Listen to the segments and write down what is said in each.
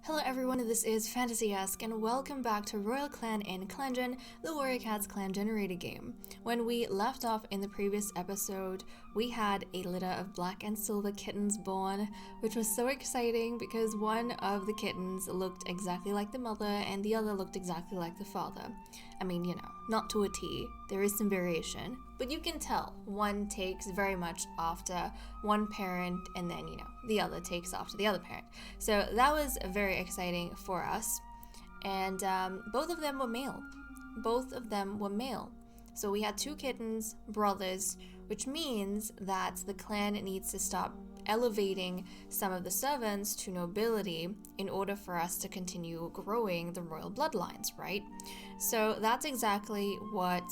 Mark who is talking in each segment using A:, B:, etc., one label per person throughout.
A: Hello everyone, this is Fantasy-esque, and welcome back to Royal Clan in ClanGen, the Warrior Cats clan generator game. When we left off in the previous episode, we had a litter of black and silver kittens born, which was so exciting because one of the kittens looked exactly like the mother and the other looked exactly like the father. I mean, you know, not to a T, there is some variation, but you can tell one takes very much after one parent and then, you know, the other takes after the other parent. So that was very exciting for us, and both of them were male. So we had two kittens, brothers, which means that the clan needs to stop elevating some of the servants to nobility in order for us to continue growing the royal bloodlines, right? So that's exactly what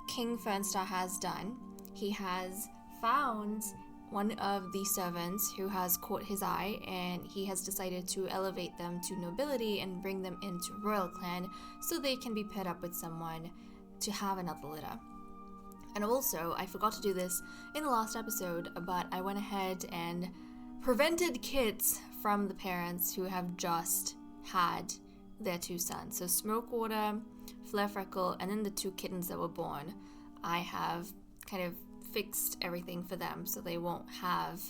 A: King Fernstar has done. He has found one of the servants who has caught his eye, and he has decided to elevate them to nobility and bring them into royal clan so they can be paired up with someone to have another litter. And also, I forgot to do this in the last episode, but I went ahead and prevented kids from the parents who have just had their two sons. So Smokewater, Flare Freckle, and then the two kittens that were born. I have kind of fixed everything for them so they won't have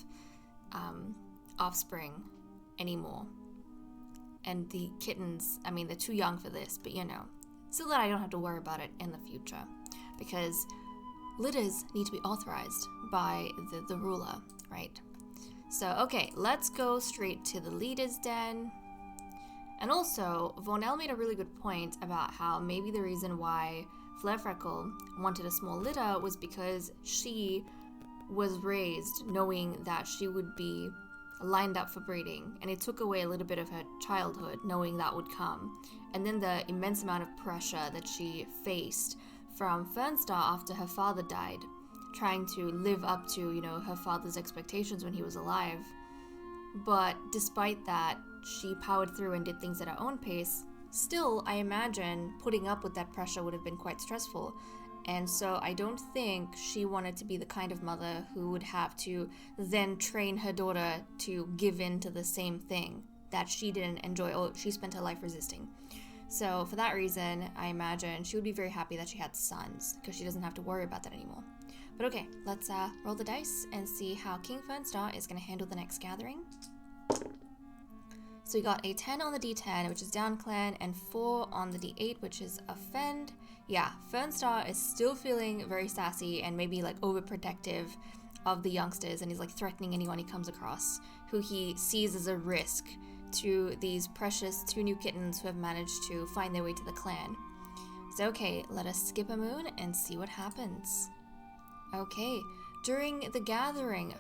A: offspring anymore. And the kittens, I mean, they're too young for this, but you know, so that I don't have to worry about it in the future. Because litters need to be authorized by the ruler, right? So, okay, let's go straight to the leader's den. And also, Vonel made a really good point about how maybe the reason why Flare Freckle wanted a small litter was because she was raised knowing that she would be lined up for breeding, and it took away a little bit of her childhood knowing that would come. And then the immense amount of pressure that she faced from Fernstar after her father died, trying to live up to, you know, her father's expectations when he was alive. But despite that, she powered through and did things at her own pace. Still, I imagine putting up with that pressure would have been quite stressful. And so I don't think she wanted to be the kind of mother who would have to then train her daughter to give in to the same thing that she didn't enjoy or she spent her life resisting. So for that reason, I imagine she would be very happy that she had sons because she doesn't have to worry about that anymore. But okay, let's roll the dice and see how King Fernstar is going to handle the next gathering. So we got a 10 on the D10, which is down clan, and 4 on the D8, which is offend. Yeah, Fernstar is still feeling very sassy and maybe like overprotective of the youngsters, and he's like threatening anyone he comes across who he sees as a risk to these precious two new kittens who have managed to find their way to the clan. So okay, let us skip a moon and see what happens. Okay, during the gathering,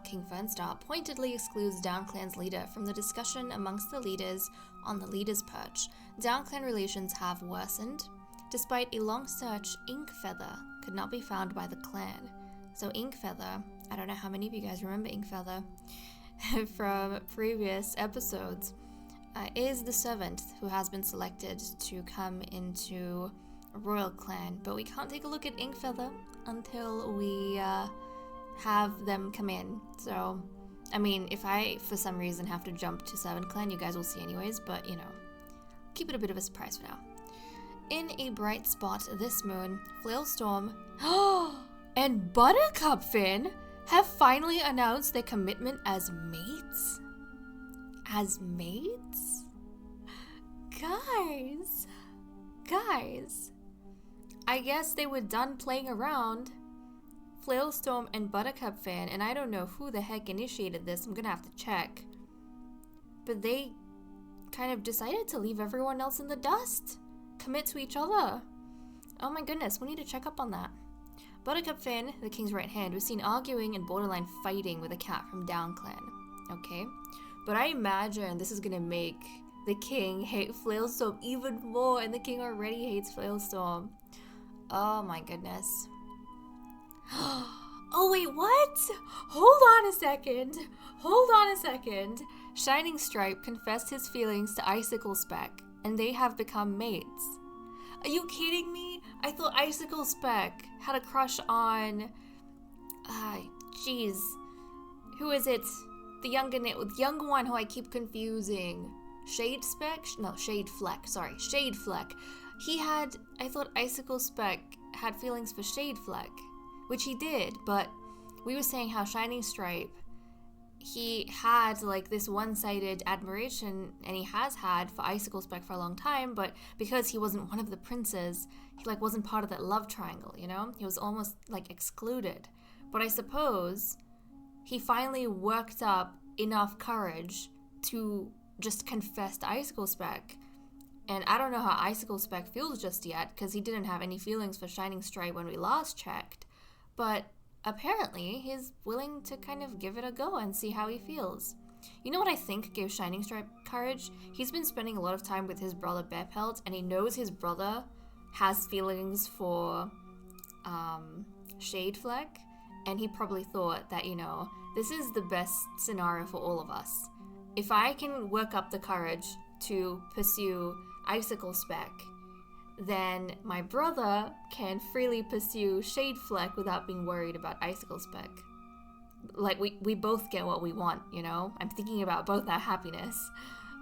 A: King Fernstar pointedly excludes DownClan's leader from the discussion amongst the leaders on the leader's perch. DownClan relations have worsened. Despite a long search, Inkfeather could not be found by the clan. So Inkfeather, I don't know how many of you guys remember Inkfeather from previous episodes, is the servant who has been selected to come into Royal Clan, but we can't take a look at Inkfeather until we have them come in. So, I mean, if I for some reason have to jump to 7th Clan, you guys will see anyways, but you know, keep it a bit of a surprise for now. In a bright spot this moon, Flailstorm and Buttercup Finn have finally announced their commitment as mates. As mates? Guys, I guess they were done playing around. Flailstorm and Buttercup Fan, and I don't know who the heck initiated this, I'm gonna have to check. But they kind of decided to leave everyone else in the dust. Commit to each other. Oh my goodness, we need to check up on that. Buttercup Fan, the king's right hand, was seen arguing and borderline fighting with a cat from Down Clan. Okay? But I imagine this is gonna make the king hate Flailstorm even more, and the king already hates Flailstorm. Oh my goodness. Oh wait, what? Hold on a second. Shining Stripe confessed his feelings to Icicle Speck, and they have become mates. Are you kidding me? I thought Icicle Speck had a crush on... Who is it? The younger one who I keep confusing. Shade Speck? No, Shade Fleck. Sorry, Shade Fleck. I thought Icicle Speck had feelings for Shade Fleck, which he did, but we were saying how Shining Stripe, he had like this one-sided admiration, and he has had, for Icicle Speck for a long time, but because he wasn't one of the princes, he like wasn't part of that love triangle, you know? He was almost like excluded. But I suppose he finally worked up enough courage to just confess to Icicle Speck. And I don't know how Icicle Speck feels just yet, because he didn't have any feelings for Shining Stripe when we last checked. But apparently, he's willing to kind of give it a go and see how he feels. You know what I think gave Shining Stripe courage? He's been spending a lot of time with his brother Bearpelt, and he knows his brother has feelings for Shade Fleck, and he probably thought that, you know, this is the best scenario for all of us. If I can work up the courage to pursue Icicle Speck, then my brother can freely pursue Shade Fleck without being worried about Icicle Speck. Like, we both get what we want, you know? I'm thinking about both our happiness.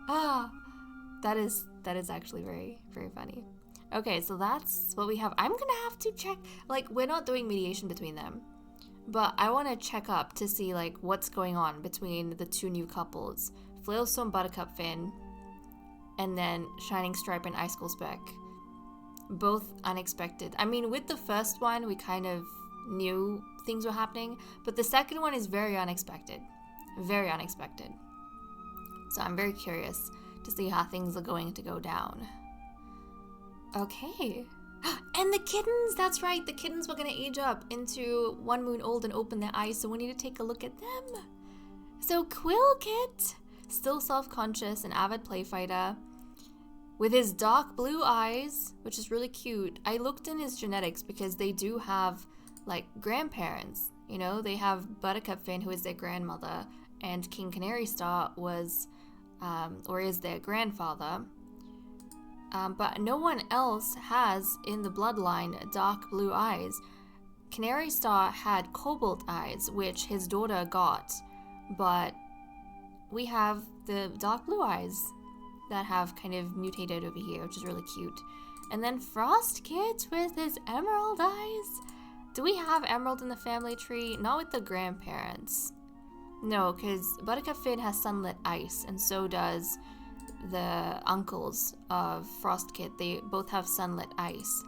A: That is actually very, very funny. Okay, so that's what we have. I'm gonna have to check, like, we're not doing mediation between them, but I want to check up to see, like, what's going on between the two new couples. Flailstorm Buttercup Finn, and then Shining Stripe and Icicle Speck. Both unexpected. I mean, with the first one, we kind of knew things were happening, but the second one is very unexpected. Very unexpected. So I'm very curious to see how things are going to go down. Okay. And the kittens! That's right, the kittens were going to age up into 1 moon old and open their eyes, so we need to take a look at them. So Quillkit, still self-conscious and avid playfighter, with his dark blue eyes, which is really cute. I looked in his genetics because they do have, like, grandparents. You know, they have Buttercup Finn, who is their grandmother, and King Canary Star was, or is their grandfather. But no one else has, in the bloodline, dark blue eyes. Canary Star had cobalt eyes, which his daughter got, but we have the dark blue eyes that have kind of mutated over here, which is really cute. And then Frostkit with his emerald eyes. Do we have emerald in the family tree? Not with the grandparents. No, because Buttercup Finn has sunlit ice, and so does the uncles of Frostkit. They both have sunlit ice.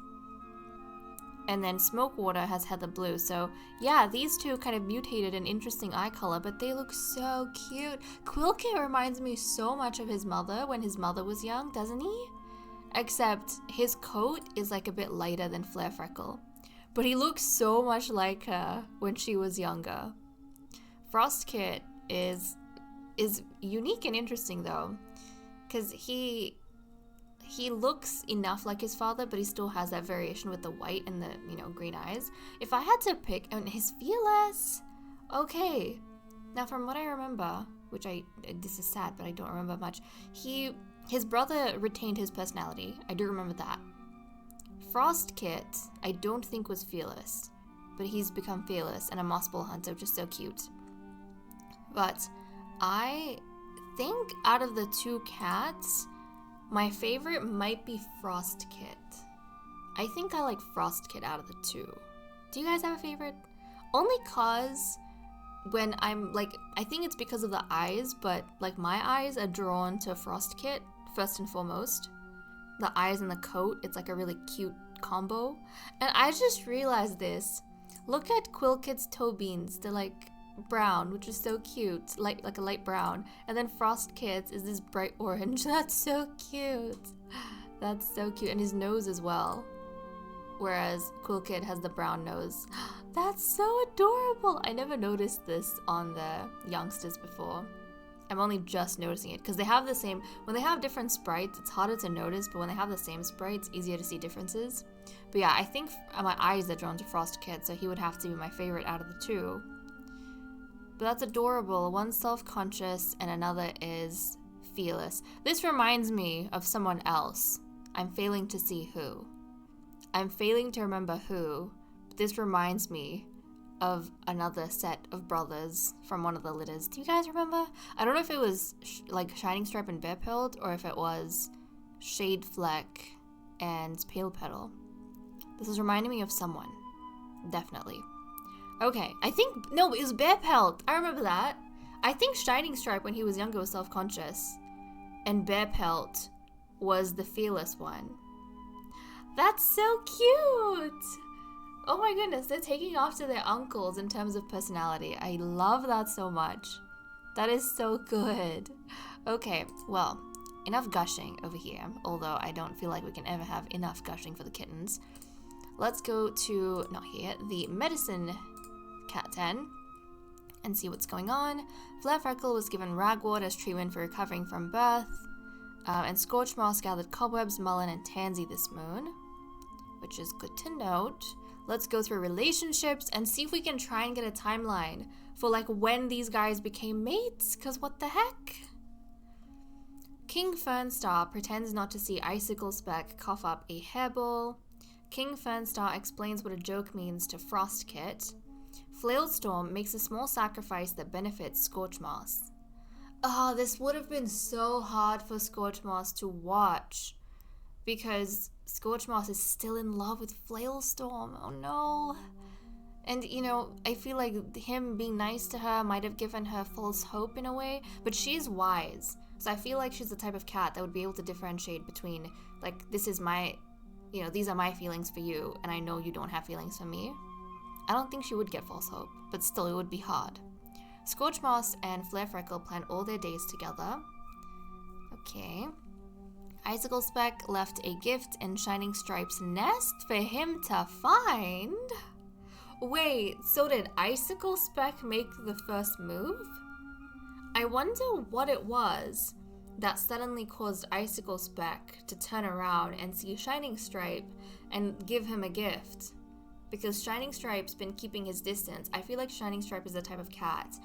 A: And then Smokewater has heather blue. So yeah, these two kind of mutated an interesting eye color, but they look so cute. Quillkit reminds me so much of his mother when his mother was young, doesn't he? Except his coat is like a bit lighter than Flare Freckle. But he looks so much like her when she was younger. Frostkit is unique and interesting though, because he looks enough like his father, but he still has that variation with the white and the, you know, green eyes. If I had to pick, and his fearless, okay. Now from what I remember, which this is sad, but I don't remember much, his brother retained his personality. I do remember that. Frostkit, I don't think was fearless, but he's become fearless and a mossball hunter, which is so cute. But I think out of the two cats, my favorite might be Frostkit. I think I like Frostkit out of the two. Do you guys have a favorite? Only cause when I'm like, I think it's because of the eyes, but like my eyes are drawn to Frostkit first and foremost. The eyes and the coat, it's like a really cute combo. And I just realized this. Look at Quillkit's toe beans. They're like brown, which is so cute, like a light brown. And then Frostkit's is this bright orange. That's so cute. That's so cute. And his nose as well. Whereas Quillkit has the brown nose. That's so adorable. I never noticed this on the youngsters before. I'm only just noticing it because they have the same, when they have different sprites, it's harder to notice, but when they have the same sprite, it's easier to see differences. But yeah, I think my eyes are drawn to Frostkit, so he would have to be my favorite out of the two. But that's adorable. One's self-conscious and another is fearless. This reminds me of someone else. I'm failing to see who. I'm failing to remember who, but this reminds me of another set of brothers from one of the litters. Do you guys remember? I don't know if it was like Shining Stripe and Bearpelt, or if it was Shade Fleck and Pale Petal. This is reminding me of someone. Definitely. Okay, I think, no, it was Bearpelt. I remember that. I think Shining Stripe, when he was younger, was self-conscious. And Bearpelt was the fearless one. That's so cute! Oh my goodness, they're taking after their uncles in terms of personality. I love that so much. That is so good. Okay, well, enough gushing over here, although I don't feel like we can ever have enough gushing for the kittens. Let's go to, not here, the medicine cat den and see what's going on. Flare Freckle was given ragwort as treatment for recovering from birth, and Scorch Moss gathered cobwebs, mullein, and tansy this moon, which is good to note. Let's go through relationships and see if we can try and get a timeline for like when these guys became mates, because what the heck? King Fernstar pretends not to see Icicle Speck cough up a hairball. King Fernstar explains what a joke means to Frostkit. Flailstorm makes a small sacrifice that benefits Scorchmoss. Oh, this would have been so hard for Scorchmoss to watch because Scorchmoss is still in love with Flailstorm. Oh no. And you know, I feel like him being nice to her might have given her false hope in a way, but she's wise. So I feel like she's the type of cat that would be able to differentiate between, like, this is my, you know, these are my feelings for you, and I know you don't have feelings for me. I don't think she would get false hope, but still it would be hard. Scorchmoss and Flare Freckle plan all their days together. Okay. Icicle Speck left a gift in Shining Stripe's nest for him to find. Wait, so did Icicle Speck make the first move? I wonder what it was that suddenly caused Icicle Speck to turn around and see Shining Stripe and give him a gift. Because Shining Stripe's been keeping his distance. I feel like Shining Stripe is the type of cat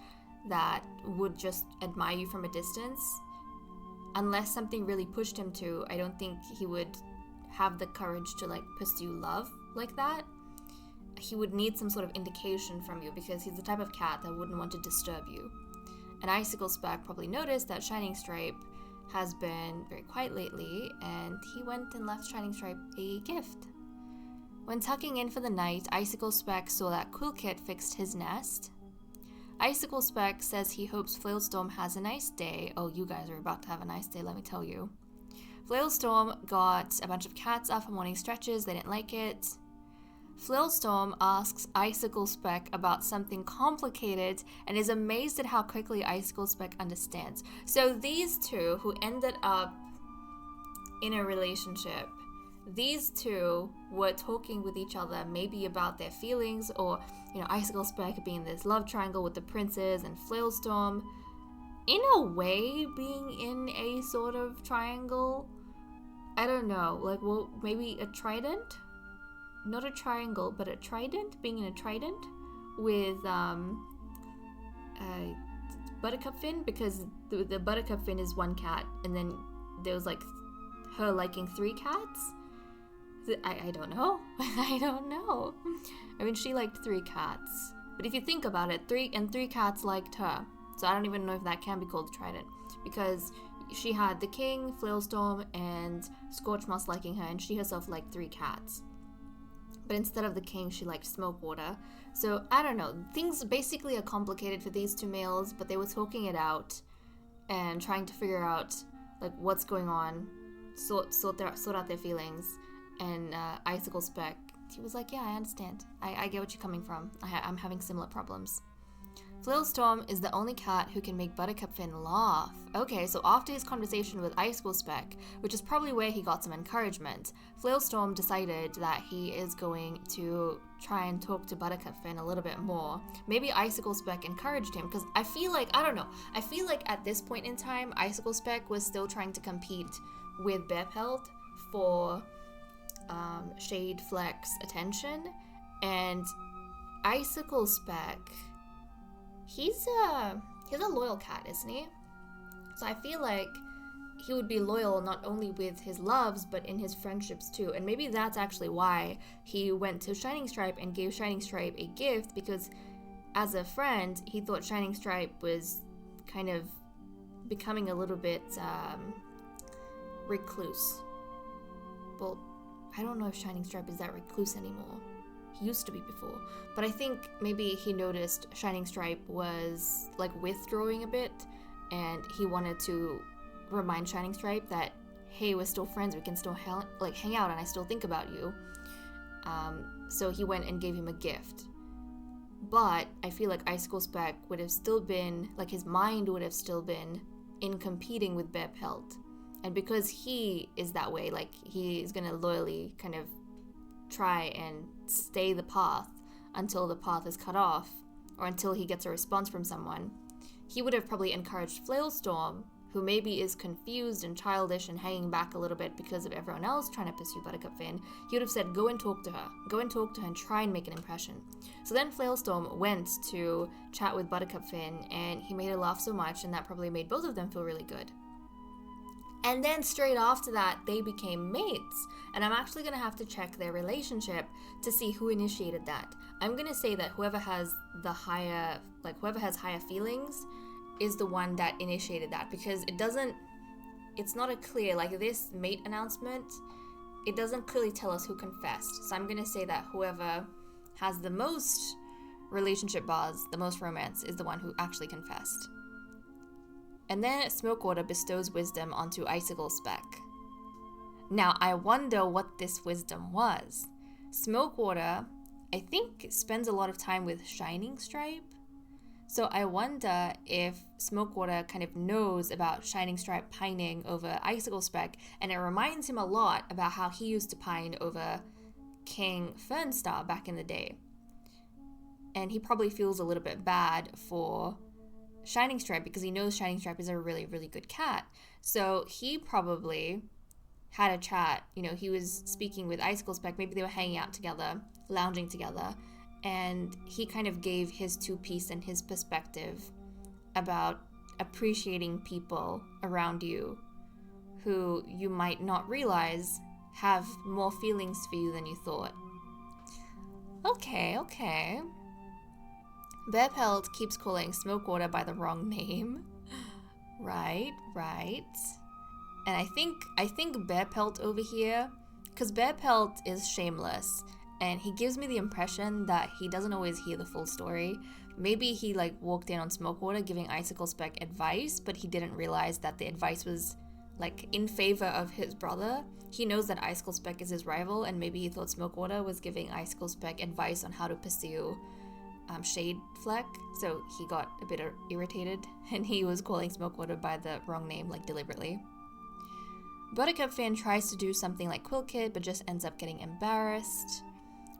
A: that would just admire you from a distance. Unless something really pushed him to, I don't think he would have the courage to like pursue love like that. He would need some sort of indication from you because he's the type of cat that wouldn't want to disturb you. And Icicle Speck probably noticed that Shining Stripe has been very quiet lately, and he went and left Shining Stripe a gift. When tucking in for the night, Icicle Speck saw that Quillkit fixed his nest. Icicle Speck says he hopes Flailstorm has a nice day. Oh, you guys are about to have a nice day, let me tell you. Flailstorm got a bunch of cats up for morning stretches, they didn't like it. Flailstorm asks Icicle Speck about something complicated and is amazed at how quickly Icicle Speck understands. So these two who ended up in a relationship, these two were talking with each other maybe about their feelings, or, you know, Icicle Speck being this love triangle with the princes and Flailstorm in a way being in a sort of triangle. I don't know, like, well, maybe a trident? Not a triangle, but a trident, being in a trident with Buttercup Fin, because the Buttercup Fin is one cat, and then there was like her liking 3 cats. I don't know. I don't know. I mean, she liked 3 cats, but if you think about it, 3 cats liked her. So I don't even know if that can be called a trident, because she had the king, Flailstorm, and Scorchmoss liking her, and she herself liked 3 cats. But instead of the king, she liked Smokewater. So, I don't know. Things basically are complicated for these 2 males, but they were talking it out and trying to figure out, like, what's going on, sort out their feelings. And Icicle Speck, he was like, yeah, I understand. I get what you're coming from. I'm having similar problems. Flailstorm is the only cat who can make Buttercup Fin laugh. Okay, so after his conversation with Icicle Speck, which is probably where he got some encouragement, Flailstorm decided that he is going to try and talk to Buttercup Fin a little bit more. Maybe Icicle Speck encouraged him, because I feel like, I don't know, I feel like at this point in time, Icicle Speck was still trying to compete with Bearpelt for Shade Fleck's attention, and Icicle Speck, he's a loyal cat, isn't he? So I feel like he would be loyal not only with his loves, but in his friendships too. And maybe that's actually why he went to Shining Stripe and gave Shining Stripe a gift, because as a friend, he thought Shining Stripe was kind of becoming a little bit recluse. Well, I don't know if Shining Stripe is that recluse anymore. He used to be before. But I think maybe he noticed Shining Stripe was like withdrawing a bit, and he wanted to remind Shining Stripe that, hey, we're still friends, we can still hang out, and I still think about you. So he went and gave him a gift. But I feel like Icicle Speck would have still been, like, his mind would have still been in competing with Bear Pelt. And because he is that way, like, he's gonna loyally kind of try and stay the path until the path is cut off, or until he gets a response from someone, he would have probably encouraged Flailstorm, who maybe is confused and childish and hanging back a little bit because of everyone else trying to pursue Buttercup Finn. He would have said, go and talk to her. Go and talk to her and try and make an impression. So then Flailstorm went to chat with Buttercup Finn, and he made her laugh so much, and that probably made both of them feel really good. And then straight after that, they became mates. And I'm actually going to have to check their relationship to see who initiated that. I'm going to say that whoever has higher feelings is the one that initiated that, because it's not a clear, like, this mate announcement, it doesn't clearly tell us who confessed. So I'm going to say that whoever has the most relationship bars, the most romance, is the one who actually confessed. And then Smokewater bestows wisdom onto Icicle Speck. Now, I wonder what this wisdom was. Smokewater, I think, spends a lot of time with Shining Stripe. So I wonder if Smokewater kind of knows about Shining Stripe pining over Icicle Speck, and it reminds him a lot about how he used to pine over King Fernstar back in the day. And he probably feels a little bit bad for Shining Stripe because he knows Shining Stripe is a really, really good cat. So he probably had a chat. You know, he was speaking with Icicle Speck. Maybe they were hanging out together, lounging together. And he kind of gave his two-piece and his perspective about appreciating people around you who you might not realize have more feelings for you than you thought. Okay. Bear Pelt keeps calling Smokewater by the wrong name. Right. And I think Bear Pelt over here, because Bear Pelt is shameless, and he gives me the impression that he doesn't always hear the full story. Maybe he walked in on Smokewater giving Icicle Speck advice, but he didn't realize that the advice was in favor of his brother. He knows that Icicle Speck is his rival, and maybe he thought Smokewater was giving Icicle Speck advice on how to pursue Shade Fleck, so he got a bit irritated, and he was calling Smokewater by the wrong name, deliberately. Buttercup Finn tries to do something like Quill Kid, but just ends up getting embarrassed.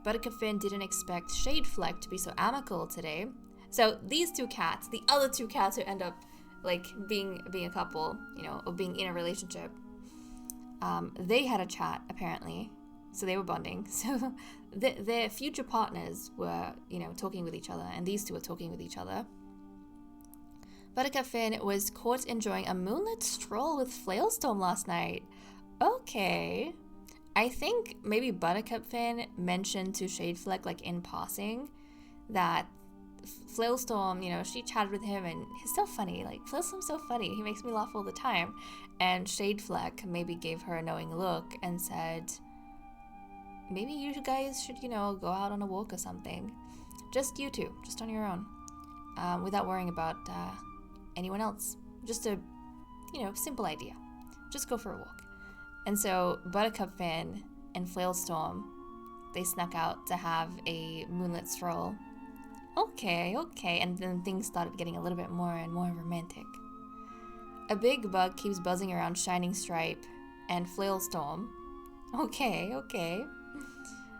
A: Buttercup Finn didn't expect Shade Fleck to be so amicable today. So these two cats, the other two cats who end up being a couple, or being in a relationship, they had a chat apparently. So they were bonding. So their future partners were, talking with each other, and these two were talking with each other. Buttercup Finn was caught enjoying a moonlit stroll with Flailstorm last night. Okay. I think maybe Buttercup Finn mentioned to Shade Fleck, in passing, that Flailstorm, she chatted with him, and he's so funny. Flailstorm's so funny. He makes me laugh all the time. And Shade Fleck maybe gave her a knowing look and said, maybe you guys should, go out on a walk or something. Just you two, just on your own, without worrying about anyone else. Just a, simple idea. Just go for a walk. And so Buttercup Finn and Flailstorm, they snuck out to have a moonlit stroll. Okay. And then things started getting a little bit more and more romantic. A big bug keeps buzzing around Shining Stripe and Flailstorm. Okay.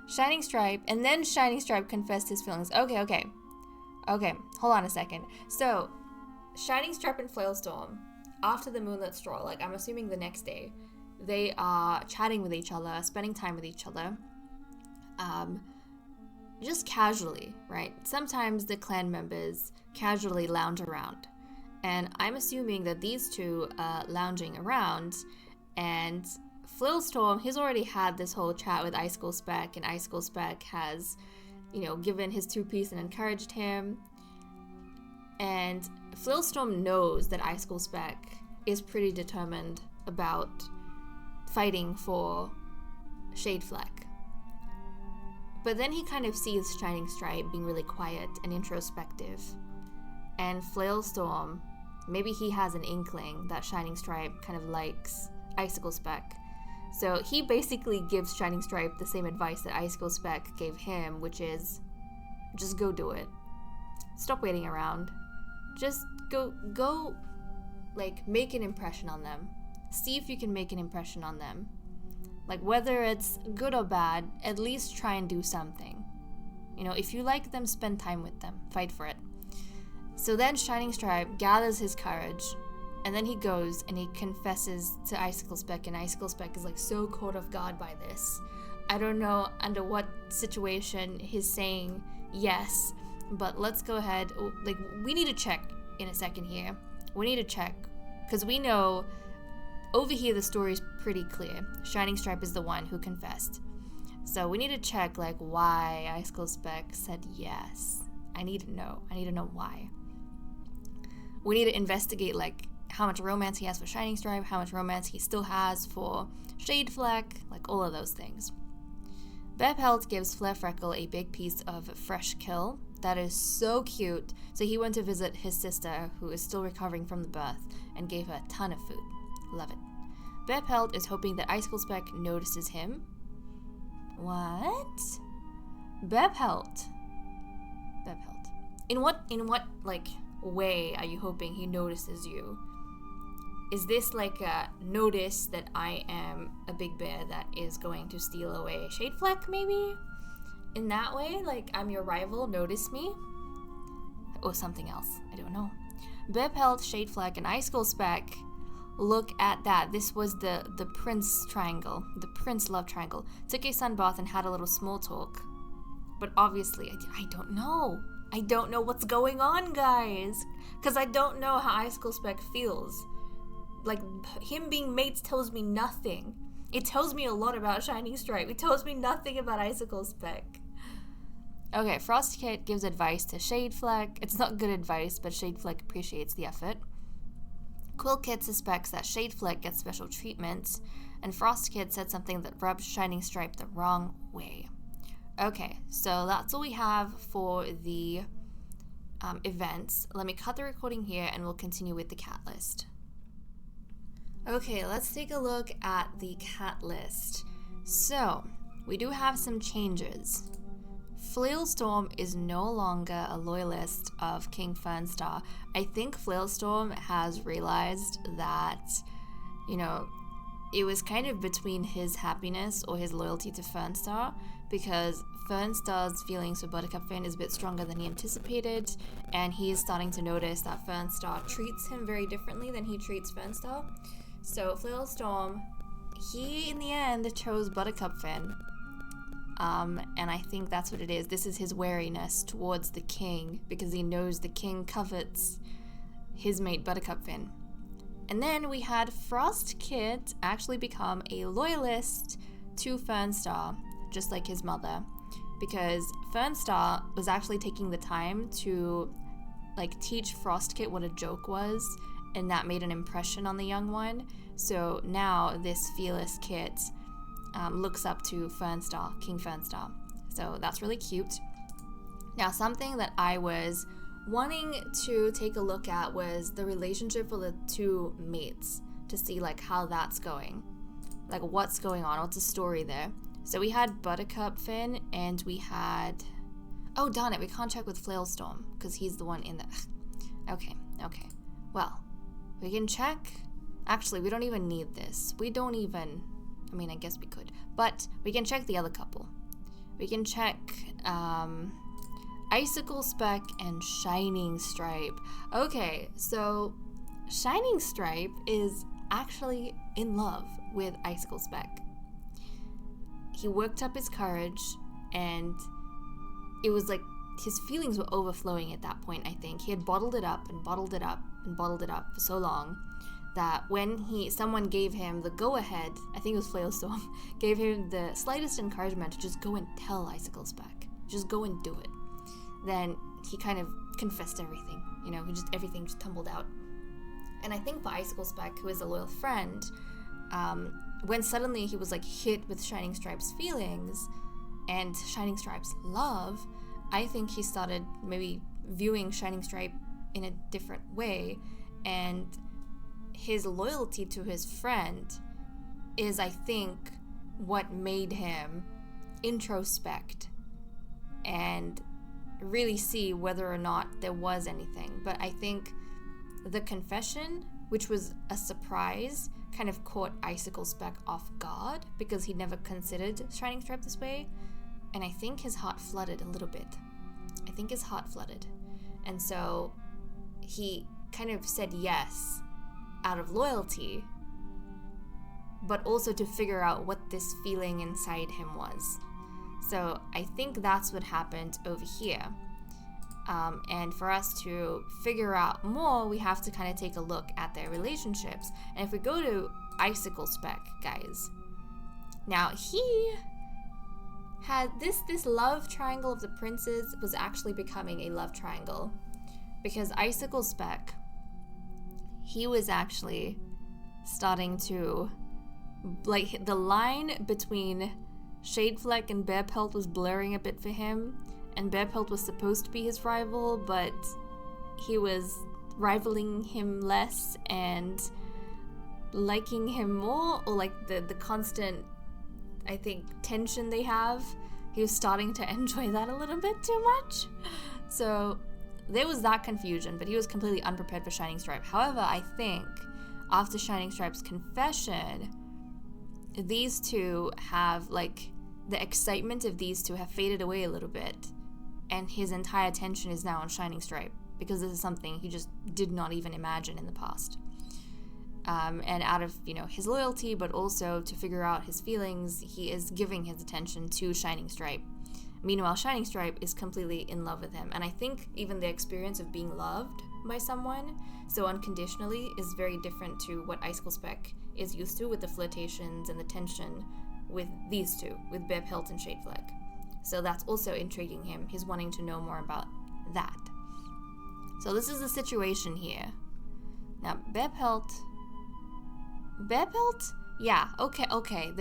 A: Shining Stripe, and then Shining Stripe confessed his feelings. Okay, hold on a second. So, Shining Stripe and Flailstorm, after the moonlit stroll, I'm assuming the next day, they are chatting with each other, spending time with each other, just casually, right? Sometimes the clan members casually lounge around, And I'm assuming that these two are lounging around, and Flailstorm, he's already had this whole chat with Icicle Speck, and Icicle Speck has, given his 2-piece and encouraged him. And Flailstorm knows that Icicle Speck is pretty determined about fighting for Shadefleck. But then he kind of sees Shining Stripe being really quiet and introspective. And Flailstorm, maybe he has an inkling that Shining Stripe kind of likes Icicle Speck. So he basically gives Shining Stripe the same advice that Icicle Speck gave him, which is, just go do it. Stop waiting around. Just go, like, make an impression on them. See if you can make an impression on them. Like, whether it's good or bad, at least try and do something. If you like them, spend time with them. Fight for it. So then Shining Stripe gathers his courage, and then he goes and he confesses to Icicle Speck, and Icicle Speck is like so caught off guard by this. I don't know under what situation he's saying yes, but let's go ahead. Like, we need to check in a second here. We need to check, because we know over here the story's pretty clear. Shining Stripe is the one who confessed. So we need to check, like, why Icicle Speck said yes. I need to know why. We need to investigate, like, how much romance he has for Shining Stripe, how much romance he still has for Shadefleck, like, all of those things. Bearpelt gives Flarefreckle a big piece of fresh kill. That is so cute. So he went to visit his sister, who is still recovering from the birth, and gave her a ton of food. Love it. Bearpelt is hoping that Icicle Speck notices him. What? Bearpelt. In what like way are you hoping he notices you? Is this like a notice that I am a big bear that is going to steal away Shadefleck, maybe? In that way, like, I'm your rival, notice me? Or something else, I don't know. Bearpelt, Shadefleck, and Icicle Speck, look at that. This was the Prince Triangle, the Prince Love Triangle. Took a sunbath and had a little small talk. But obviously, I don't know. I don't know what's going on, guys. Because I don't know how Icicle Speck feels. Like, him being mates tells me nothing. It tells me a lot about Shining Stripe. It tells me nothing about Icicle Speck. Okay, Frostkit gives advice to Shadefleck. It's not good advice, but Shadefleck appreciates the effort. Quillkit suspects that Shadefleck gets special treatment, and Frostkit said something that rubs Shining Stripe the wrong way. Okay, so that's all we have for the events. Let me cut the recording here, and we'll continue with the cat list. Okay, let's take a look at the cat list. So, we do have some changes. Flailstorm is no longer a loyalist of King Fernstar. I think Flailstorm has realized that, it was kind of between his happiness or his loyalty to Fernstar, because Fernstar's feelings for Buttercupfin is a bit stronger than he anticipated, and he is starting to notice that Fernstar treats him very differently than he treats Fernstar. So Flailstorm, he in the end chose Buttercupfin. And I think that's what it is. This is his wariness towards the king, because he knows the king covets his mate Buttercupfin. And then we had Frostkit actually become a loyalist to Fernstar, just like his mother, because Fernstar was actually taking the time to, like, teach Frostkit what a joke was, and that made an impression on the young one. So now this fearless kit looks up to Fernstar, King Fernstar. So that's really cute. Now, something that I was wanting to take a look at was the relationship for the two mates, to see, like, how that's going. Like, what's going on? What's the story there? So we had Buttercupfin, and we had... Oh, darn it, we can't check with Flailstorm, because he's the one in the... Okay. Well, we can check... Actually, we don't even need this. We don't even... I mean, I guess we could. But we can check the other couple. We can check Icicle Speck and Shining Stripe. Okay, so Shining Stripe is actually in love with Icicle Speck. He worked up his courage, and it was like his feelings were overflowing at that point, I think. He had bottled it up, and bottled it up for so long that when someone gave him the go-ahead, I think it was Flailstorm, gave him the slightest encouragement to just go and tell Icicle Speck, just go and do it, then he kind of confessed everything, everything just tumbled out. And I think for Icicle Speck, who is a loyal friend, when suddenly he was like hit with Shining Stripe's feelings and Shining Stripe's love, I think he started maybe viewing Shining Stripe in a different way, and his loyalty to his friend is, I think, what made him introspect and really see whether or not there was anything. But I think the confession, which was a surprise, kind of caught Icicle Speck off guard because he never considered Shining Stripe this way, and I think his heart flooded a little bit. And so he kind of said yes out of loyalty, but also to figure out what this feeling inside him was. So I think that's what happened over here. And for us to figure out more, we have to kind of take a look at their relationships. And if we go to Icicle Speck, guys, now he had this love triangle of the princes was actually becoming a love triangle, because Icicle Speck, he was actually starting to, like, the line between Shadefleck and Bearpelt was blurring a bit for him, and Bearpelt was supposed to be his rival, but he was rivaling him less and liking him more, or like the constant, I think, tension they have, he was starting to enjoy that a little bit too much. So there was that confusion, but he was completely unprepared for Shining Stripe. However, I think after Shining Stripe's confession, these two have, like, the excitement of these two have faded away a little bit, and his entire attention is now on Shining Stripe, because this is something he just did not even imagine in the past. And out of, his loyalty, but also to figure out his feelings, he is giving his attention to Shining Stripe. Meanwhile, Shining Stripe is completely in love with him. And I think even the experience of being loved by someone so unconditionally is very different to what Icicle Speck is used to with the flirtations and the tension with these two, with Bearpelt and Shadefleck. So that's also intriguing him. He's wanting to know more about that. So this is the situation here. Now, Bearpelt? Yeah, okay,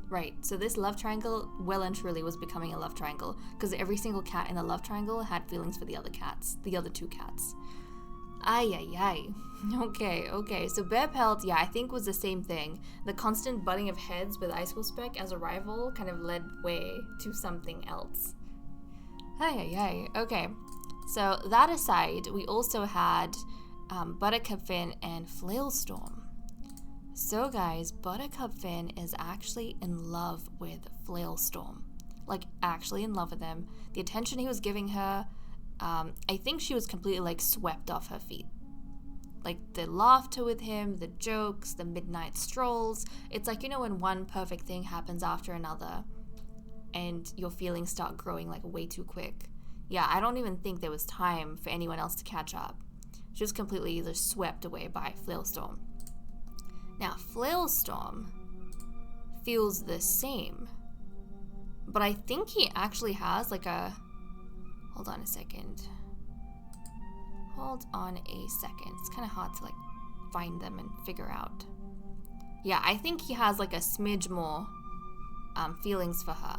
A: right, so this love triangle well and truly was becoming a love triangle, because every single cat in the love triangle had feelings for the other two cats. Ay. Okay, so Bearpelt, yeah, I think was the same thing. The constant butting of heads with Icicle Speck as a rival kind of led way to something else. Ay. Okay, so that aside, we also had Buttercup Finn and Flailstorm. So guys, Buttercup Finn is actually in love with Flailstorm. Like, actually in love with him. The attention he was giving her, I think she was completely, like, swept off her feet. Like, the laughter with him, the jokes, the midnight strolls. It's like, when one perfect thing happens after another and your feelings start growing, like, way too quick. Yeah, I don't even think there was time for anyone else to catch up. She was completely just swept away by Flailstorm. Now, Flailstorm feels the same, but I think he actually has, like, a... Hold on a second. It's kind of hard to, like, find them and figure out. Yeah, I think he has, like, a smidge more feelings for her.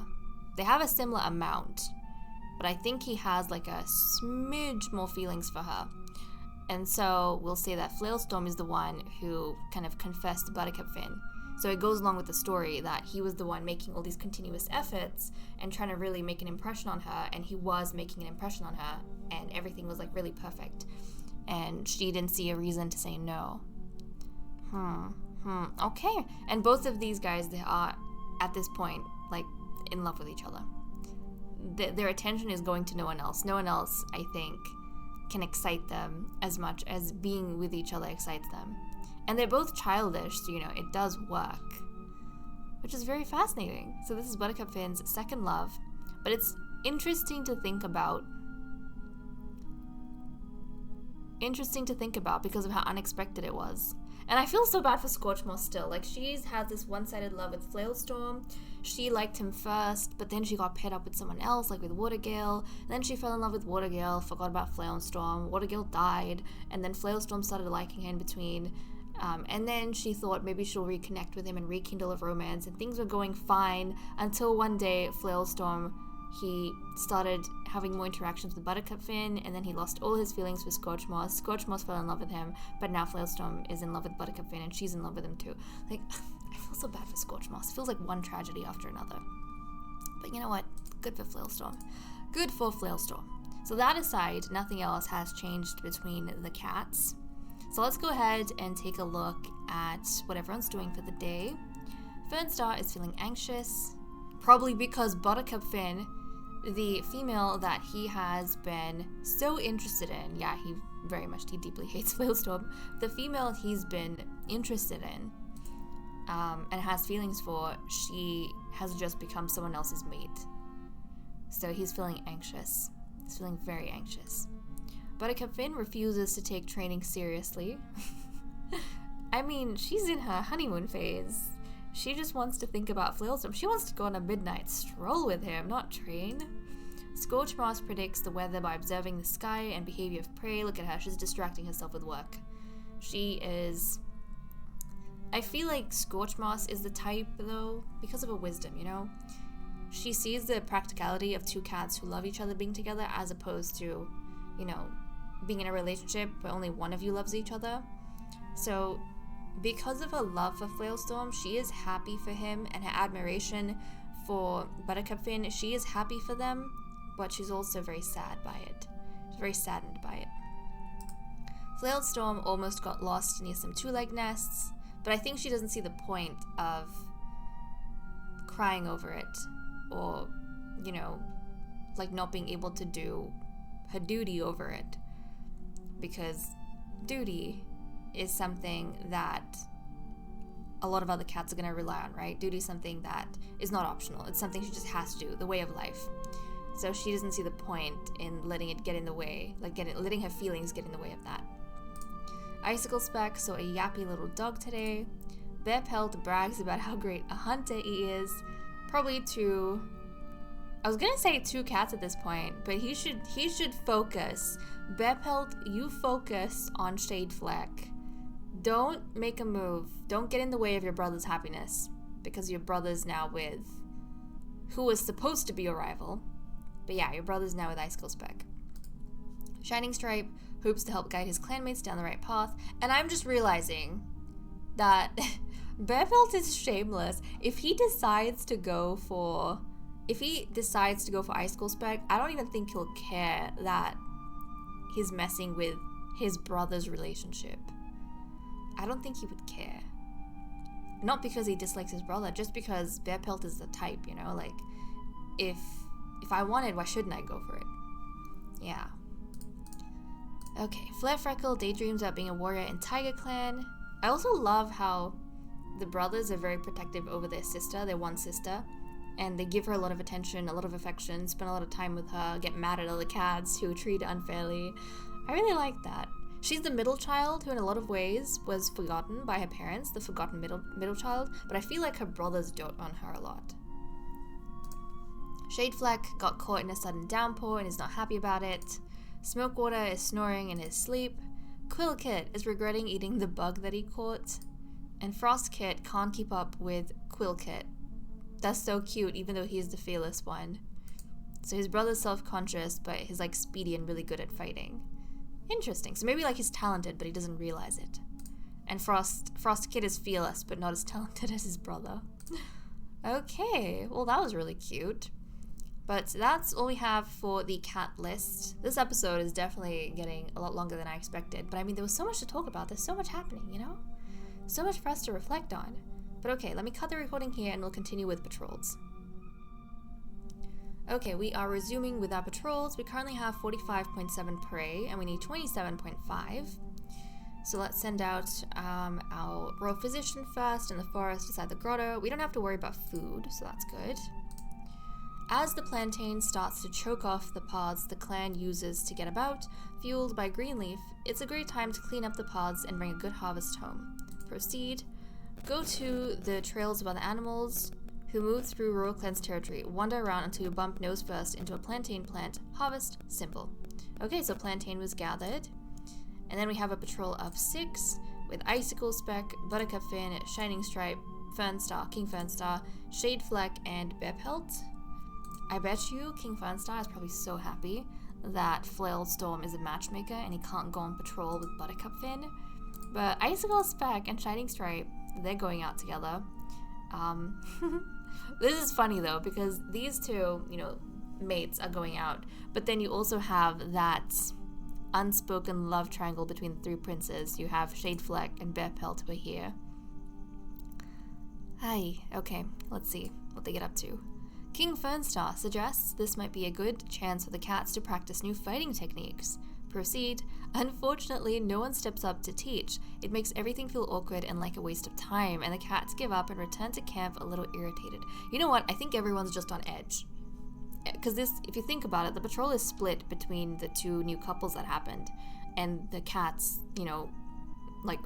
A: They have a similar amount, but I think he has, like, a smidge more feelings for her. And so we'll say that Flailstorm is the one who kind of confessed to Buttercup Finn. So it goes along with the story that he was the one making all these continuous efforts and trying to really make an impression on her, and he was making an impression on her, and everything was, like, really perfect. And she didn't see a reason to say no. Okay. And both of these guys, they are, at this point, like, in love with each other. Their attention is going to no one else. No one else, I think, can excite them as much as being with each other excites them. And they're both childish, so, it does work. Which is very fascinating. So this is Buttercup Finn's second love. But it's interesting to think about interesting to think about because of how unexpected it was. And I feel so bad for Scorchmoss still. Like, she's had this one-sided love with Flailstorm. She liked him first, but then she got paired up with someone else, like with Watergale. Then she fell in love with Watergale, forgot about Flailstorm. Watergale died, and then Flailstorm started liking her in between. And then she thought maybe she'll reconnect with him and rekindle a romance, and things were going fine until one day Flailstorm, he started having more interactions with Buttercup Finn, and then he lost all his feelings for Scorchmoss. Scorchmoss fell in love with him, but now Flailstorm is in love with Buttercup Finn, and she's in love with him too. Like, I feel so bad for Scorchmoss. It feels like one tragedy after another. But you know what? Good for Flailstorm. Good for Flailstorm. So that aside, nothing else has changed between the cats. So let's go ahead and take a look at what everyone's doing for the day. Fernstar is feeling anxious, probably because Buttercup Finn, the female that he has been so interested in, yeah, he deeply hates Flailstorm, the female he's been interested in and has feelings for, she has just become someone else's mate. So he's feeling anxious. He's feeling very anxious. Buttercup Finn refuses to take training seriously. I mean, she's in her honeymoon phase. She just wants to think about Flailstorm. She wants to go on a midnight stroll with him, not train. Scorchmoss predicts the weather by observing the sky and behavior of prey. Look at her, she's distracting herself with work. She is... I feel like Scorchmoss is the type, though, because of her wisdom, you know? She sees the practicality of two cats who love each other being together as opposed to, you know, being in a relationship where only one of you loves each other. So, because of her love for Flailstorm, she is happy for him, and her admiration for Buttercup Finn, she is happy for them, but she's also very sad by it. She's very saddened by it. Flailstorm almost got lost near some two-leg nests, but I think she doesn't see the point of crying over it, or, you know, like not being able to do her duty over it, because duty is something that a lot of other cats are going to rely on, right? Duty is something that is not optional. It's something she just has to do, the way of life. So she doesn't see the point in letting it get in the way, like letting her feelings get in the way of that. Icicle Speck saw a yappy little dog today. Bear Pelt brags about how great a hunter he is. Probably two... I was gonna say two cats at this point, but he should focus. Bear Pelt, you focus on Shade Fleck. Don't make a move. Don't get in the way of your brother's happiness, because your brother's now with who was supposed to be your rival. But yeah, your brother's now with Icicle Speck. Shining Stripe hopes to help guide his clanmates down the right path, and I'm just realizing that Bear Pelt is shameless. If he decides to go for Icicle Speck, I don't even think he'll care that he's messing with his brother's relationship. I don't think he would care. Not because he dislikes his brother, just because Bear Pelt is the type, you know? Like, if I wanted, why shouldn't I go for it? Yeah. Okay, Flare Freckle daydreams about being a warrior in Tiger Clan. I also love how the brothers are very protective over their one sister. And they give her a lot of attention, a lot of affection, spend a lot of time with her, get mad at other cats who treat her unfairly. I really like that. She's the middle child who in a lot of ways was forgotten by her parents, the forgotten middle child, but I feel like her brothers dote on her a lot. Shadefleck got caught in a sudden downpour and is not happy about it. Smokewater is snoring in his sleep. Quillkit is regretting eating the bug that he caught. And Frostkit can't keep up with Quillkit. That's so cute, even though he's the fearless one. So his brother's self-conscious, but he's like speedy and really good at fighting. Interesting. So maybe like he's talented, but he doesn't realize it. And Frostkit is fearless, but not as talented as his brother. Okay, well that was really cute. But that's all we have for the cat list. This episode is definitely getting a lot longer than I expected. But I mean, there was so much to talk about. There's so much happening, you know? So much for us to reflect on. But okay, let me cut the recording here and we'll continue with patrols. Okay, we are resuming with our patrols. We currently have 45.7 prey and we need 27.5. So let's send out our royal physician first in the forest beside the grotto. We don't have to worry about food, so that's good. As the plantain starts to choke off the pods the clan uses to get about, fueled by greenleaf, it's a great time to clean up the pods and bring a good harvest home. Proceed. Go to the trails of other animals who move through Royal Clan's territory. Wander around until you bump nose first into a plantain plant. Harvest. Simple. Okay, so plantain was gathered. And then we have a patrol of 6 with Icicle Speck, Buttercup Fin, Shining Stripe, Fernstar, King Fernstar, Shade Fleck, and Bear Pelt. I bet you King Fernstar is probably so happy that Flailed Storm is a matchmaker and he can't go on patrol with Buttercup Fin. But Icicle Speck and Shining Stripe, they're going out together. This is funny though, because these two, mates are going out, but then you also have that unspoken love triangle between the 3 princes. You have Shade Fleck and Bear Pelt who are here. Hi, okay, let's see what they get up to. King Fernstar suggests this might be a good chance for the cats to practice new fighting techniques. Proceed. Unfortunately, no one steps up to teach. It makes everything feel awkward and like a waste of time, and the cats give up and return to camp a little irritated. You know what? I think everyone's just on edge. Because if you think about it, the patrol is split between the 2 new couples that happened, and the cats,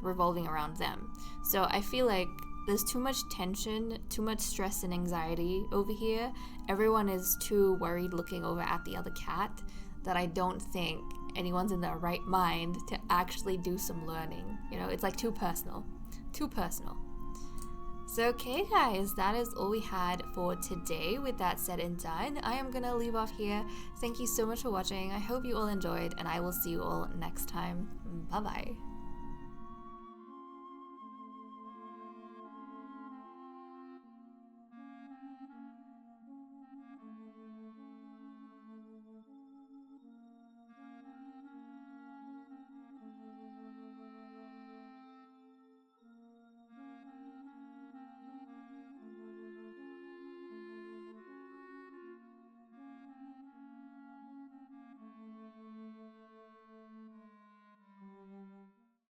A: revolving around them. So I feel like there's too much tension, too much stress and anxiety over here. Everyone is too worried looking over at the other cat that I don't think anyone's in their right mind to actually do some learning. It's like too personal. So okay guys, that is all we had for today. With that said and done, I am gonna leave off here. Thank you so much for watching. I hope you all enjoyed, and I will see you all next time. Bye bye.